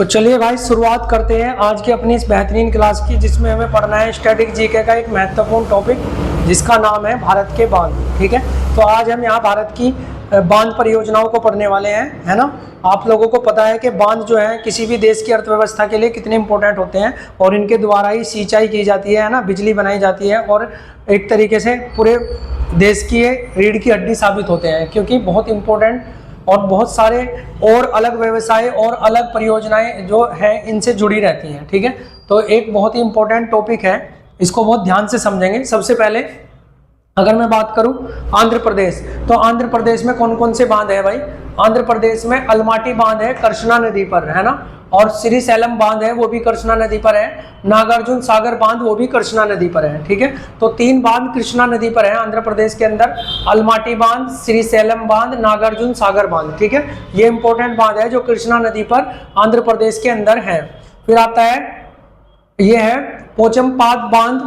तो चलिए भाई शुरुआत करते हैं आज की अपनी इस बेहतरीन क्लास की, जिसमें हमें पढ़ना है स्टैटिक जीके का एक महत्वपूर्ण टॉपिक जिसका नाम है भारत के बांध। ठीक है, तो आज हम यहाँ भारत की बांध परियोजनाओं को पढ़ने वाले हैं, है ना। आप लोगों को पता है कि बांध जो है किसी भी देश की अर्थव्यवस्था के लिए कितने इंपॉर्टेंट होते हैं और इनके द्वारा ही सिंचाई की जाती है ना, बिजली बनाई जाती है और एक तरीके से पूरे देश की रीढ़ की हड्डी साबित होते हैं, क्योंकि बहुत इंपॉर्टेंट और बहुत सारे और अलग व्यवसाय और अलग परियोजनाएं जो है इनसे जुड़ी रहती हैं। ठीक है, तो एक बहुत ही इंपॉर्टेंट टॉपिक है, इसको बहुत ध्यान से समझेंगे। सबसे पहले अगर मैं बात करूं आंध्र प्रदेश, तो आंध्र प्रदेश में कौन कौन से बांध है भाई। आंध्र प्रदेश में अलमाटी बांध है कृष्णा नदी पर, है ना, और श्रीशैलम बांध है वो भी कृष्णा नदी पर है। नागार्जुन सागर बांध वो भी कृष्णा नदी पर है। ठीक है, तो 3 बांध कृष्णा नदी पर है आंध्र प्रदेश के अंदर, अलमाटी बांध, श्रीशैलम बांध, नागार्जुन सागर बांध। ठीक है, ये इंपॉर्टेंट बांध है जो कृष्णा नदी पर आंध्र प्रदेश के अंदर है। फिर आता है ये है पोचमपाद बांध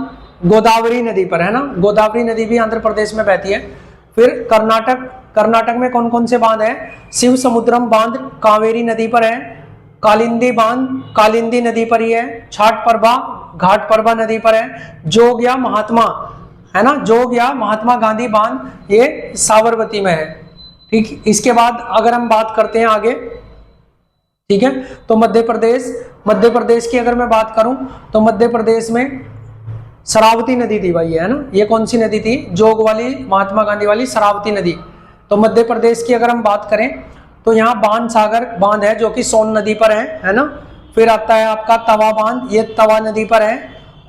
गोदावरी नदी पर, है ना, गोदावरी नदी भी आंध्र प्रदेश में बहती है। फिर कर्नाटक में कौन कौन से बांध है। शिव समुद्रम बांध कावेरी नदी पर है, कालिंदी बांध कालिंदी नदी पर ही है, घाट परबा नदी पर है, जोग या महात्मा, है ना, जोग या महात्मा गांधी बांध ये साबरमती में है। ठीक, इसके बाद अगर हम बात करते हैं आगे, ठीक है, तो मध्य प्रदेश की अगर मैं बात करूं तो मध्य प्रदेश में शरावती नदी थी भाई, है ना, ये कौन सी नदी थी, जोग वाली महात्मा गांधी वाली शरावती नदी। तो मध्य प्रदेश की अगर हम बात करें तो यहाँ बाण सागर बांध है जो कि सोन नदी पर है ना। फिर आता है आपका तवा बांध, ये तवा नदी पर है।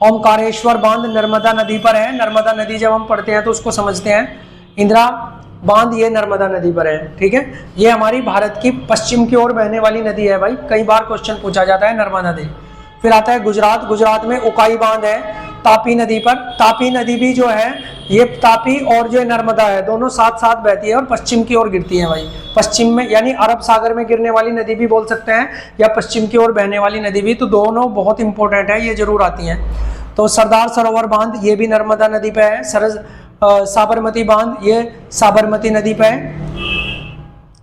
ओमकारेश्वर बांध नर्मदा नदी पर है, नर्मदा नदी जब हम पढ़ते हैं तो उसको समझते हैं। इंदिरा बांध ये नर्मदा नदी पर है। ठीक है, ये हमारी भारत की पश्चिम की ओर बहने वाली नदी है भाई, कई बार क्वेश्चन पूछा जाता है नर्मदा नदी। फिर आता है गुजरात में उकाई बांध है तापी नदी पर। तापी नदी भी जो है ये तापी और जो नर्मदा है दोनों साथ साथ बहती है और पश्चिम की ओर गिरती है भाई, पश्चिम में, यानी अरब सागर में गिरने वाली नदी भी बोल सकते हैं या पश्चिम की ओर बहने वाली नदी भी, तो दोनों बहुत इंपॉर्टेंट है, ये जरूर आती हैं। तो सरदार सरोवर बांध ये भी नर्मदा नदी पे है। साबरमती बांध ये साबरमती नदी पे है।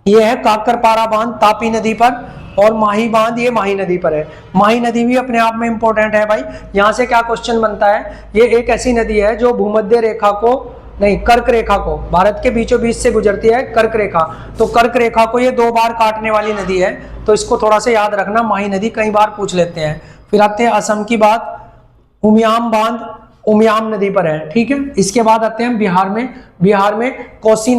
ये है काकरपारा बांध तापी नदी पर, और माही बांध ये माही नदी पर है। माही नदी भी अपने आप में इंपॉर्टेंट है भाई। यहाँ से क्या क्वेश्चन बनता है, ये एक ऐसी नदी है जो भूमध्य रेखा को नहीं, कर्क रेखा को, भारत के बीचों बीच से गुजरती है कर्क रेखा, तो कर्क रेखा को ये 2 बार काटने वाली नदी है, तो इसको थोड़ा सा याद रखना, माही नदी कई बार पूछ लेते हैं। फिर आते हैं असम की बात, उमियाम बांध उमियाम नदी पर है। ठीक है, इसके बाद आते हैं बिहार में कोसी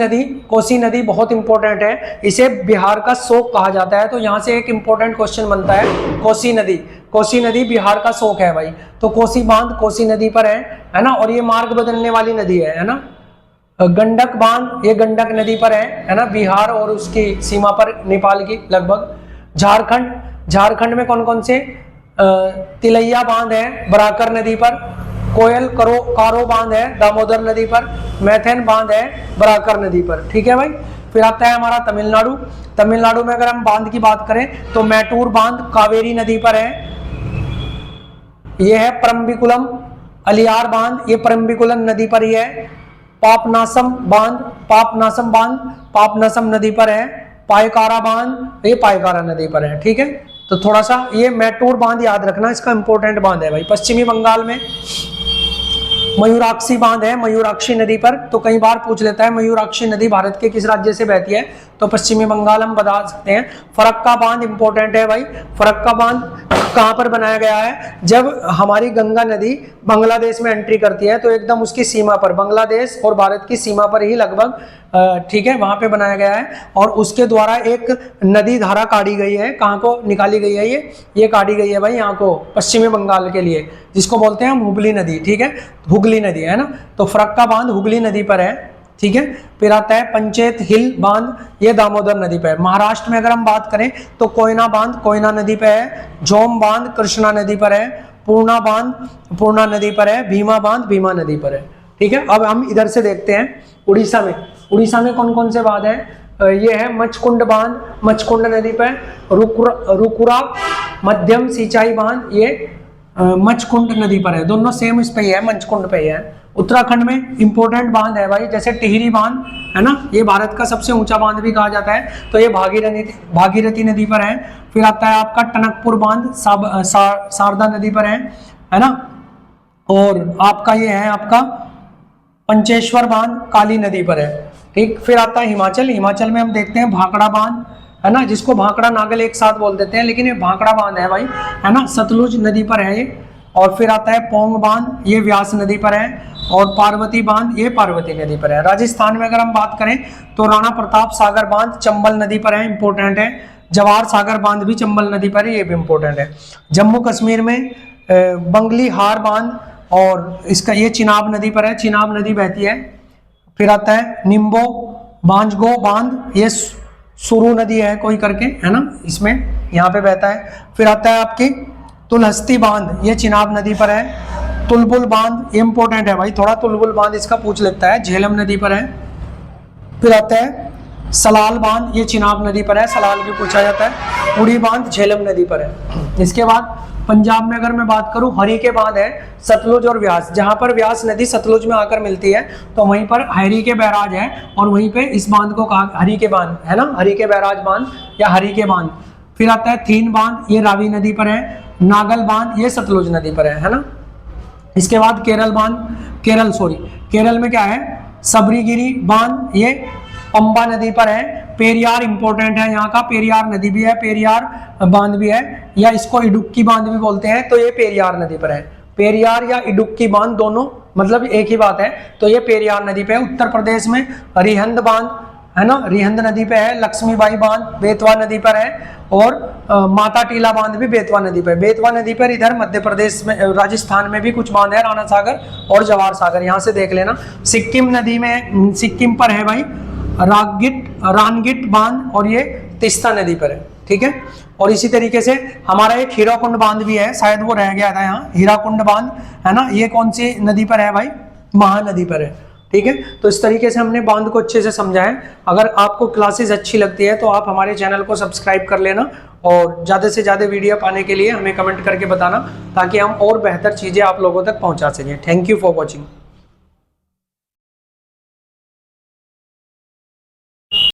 नदी बहुत इंपॉर्टेंट है, इसे बिहार का शोक कहा जाता है, तो यहाँ से एक इंपॉर्टेंट क्वेश्चन बनता है। कोसी नदी बिहार का शोक है भाई, तो कोसी बांध कोसी नदी पर है ना, और ये मार्ग बदलने वाली नदी है ना। गंडक बांध ये गंडक नदी पर है ना, बिहार और उसकी सीमा पर नेपाल की लगभग। झारखंड में कौन कौन से, तिलैया बांध है बराकर नदी पर, कोयल कारो बांध है दामोदर नदी पर, मैथेन बांध है बराकर नदी पर। ठीक है भाई, फिर आता है हमारा तमिलनाडु में अगर हम बांध की बात करें तो मैटूर बांध कावेरी नदी पर है। यह है परम्बिकुलम अलियार बांध ये परम्बिकुलम नदी पर ही है। पापनासम बांध पापनासम नदी पर है। पायकारा बांध ये पायकारा नदी पर है। ठीक है, तो थोड़ा सा ये मैटूर बांध याद रखना, इसका इंपॉर्टेंट बांध है भाई। पश्चिमी बंगाल में मयूराक्षी बांध है मयूराक्षी नदी पर, तो कई बार पूछ लेता है मयूराक्षी नदी भारत के किस राज्य से बहती है, तो पश्चिमी बंगाल हम बता सकते हैं। फरक्का बांध इंपॉर्टेंट है भाई। फरक्का बांध कहाँ पर बनाया गया है, जब हमारी गंगा नदी बांग्लादेश में एंट्री करती है तो एकदम उसकी सीमा पर, बांग्लादेश और भारत की सीमा पर ही लगभग, ठीक है, वहां पे बनाया गया है, और उसके द्वारा एक नदी धारा काटी गई है। कहाँ को निकाली गई है, ये काटी गई है भाई यहाँ को, पश्चिमी बंगाल के लिए, जिसको बोलते हैं हम हुगली नदी। ठीक है, हुगली नदी है ना, तो फरक्का बांध हुगली नदी पर है। ठीक है, फिर आता है पंचेत हिल बांध ये दामोदर नदी पे है। महाराष्ट्र में अगर हम बात करें तो कोयना बांध कोयना नदी पे है। झोम बांध कृष्णा नदी पर है। पूर्णा बांध पूर्णा नदी पर है। भीमा बांध भीमा नदी पर है। ठीक है, अब हम इधर से देखते हैं उड़ीसा में कौन कौन से बांध है। ये है मचकुंड बांध मचकुंड नदी पर। रुकुरा मध्यम सिंचाई बांध ये मचकुंड नदी पर है, दोनों सेम इस पे ही है, मचकुंड पे ही है। उत्तराखंड में इंपॉर्टेंट बांध है भाई, जैसे टिहरी बांध है ना, ये भारत का सबसे ऊंचा बांध भी कहा जाता है, तो ये भागीरथी नदी पर है। फिर आता है आपका टनकपुर बांध, शारदा नदी पर है ना। और आपका ये है आपका पंचेश्वर बांध काली नदी पर है, ठीक। फिर आता है हिमाचल, हिमाचल में हम देखते हैं भाखड़ा बांध है ना, जिसको भाखड़ा नागल एक साथ बोल देते हैं, लेकिन ये भाखड़ा बांध है भाई, है ना, सतलुज नदी पर है ये। और फिर आता है पोंग बांध, ये व्यास नदी पर है। और पार्वती बांध, ये पार्वती नदी पर है। राजस्थान में अगर हम बात करें तो राणा प्रताप सागर बांध चंबल नदी पर है, इंपॉर्टेंट है। जवाहर सागर बांध भी चंबल नदी पर है, ये भी इंपॉर्टेंट है। जम्मू कश्मीर में बंगली हार बांध, और इसका ये चिनाब नदी पर है, चिनाब नदी बहती है। फिर आता है निम्बो बांजगो बांध, ये सुरू नदी है कोई करके, है ना, इसमें यहाँ पे बहता है। फिर आता है आपकी तुलहस्ती बांध, ये चिनाब नदी पर है। तुलबुल बांध, ये इंपॉर्टेंट है भाई, थोड़ा तुलबुल बांध इसका पूछ लेता है, झेलम नदी पर है। फिर आता है सलाल बांध, ये चिनाब नदी पर है, सलाल भी पूछा जाता है। उड़ी बांध झेलम नदी पर है। इसके बाद पंजाब में अगर मैं बात करूं, हरी के बांध है, सतलुज और व्यास, जहां पर व्यास नदी सतलुज में आकर मिलती है तो वहीं पर हरी के बैराज है, और वहीं पे इस बांध को कहा हरी के बांध, है ना, हरी के बैराज बांध या हरी के बांध। फिर आता है थीन बांध, ये रावी नदी पर है। नागल बांध, ये सतलुज नदी पर है ना। इसके बाद केरल बांध, केरल में क्या है, सबरीगिरी बांध, ये पंबा नदी पर है। पेरियार इंपॉर्टेंट है यहाँ का, पेरियार नदी भी है, पेरियार बांध भी है, या इसको इडुक्की बांध भी बोलते हैं, तो ये पेरियार नदी पर है। पेरियार या इडुक्की बांध दोनों मतलब एक ही बात है, तो ये पेरियार नदी पे है। उत्तर प्रदेश में रिहंद बांध है ना, रिहंद नदी पे है। लक्ष्मीबाई बांध बेतवा नदी पर है, और माता टीला बांध भी बेतवा नदी पर। बेतवा नदी पर इधर मध्य प्रदेश में, राजस्थान में भी कुछ बांध है, राणा सागर और जवाहर सागर, यहाँ से देख लेना। सिक्किम नदी में, सिक्किम पर है भाई रानगिट बांध, और ये तिस्ता नदी पर है, ठीक है। और इसी तरीके से हमारा एक हीराकुंड बांध भी है, शायद वो रह गया था यहाँ, हीराकुंड बांध है ना, ये कौन सी नदी पर है भाई, महानदी पर है, ठीक है। तो इस तरीके से हमने बांध को अच्छे से समझा है। अगर आपको क्लासेस अच्छी लगती है तो आप हमारे चैनल को सब्सक्राइब कर लेना, और ज़्यादा से ज़्यादा वीडियो पाने के लिए हमें कमेंट करके बताना, ताकि हम और बेहतर चीज़ें आप लोगों तक पहुँचा सकें। Thank you for watching.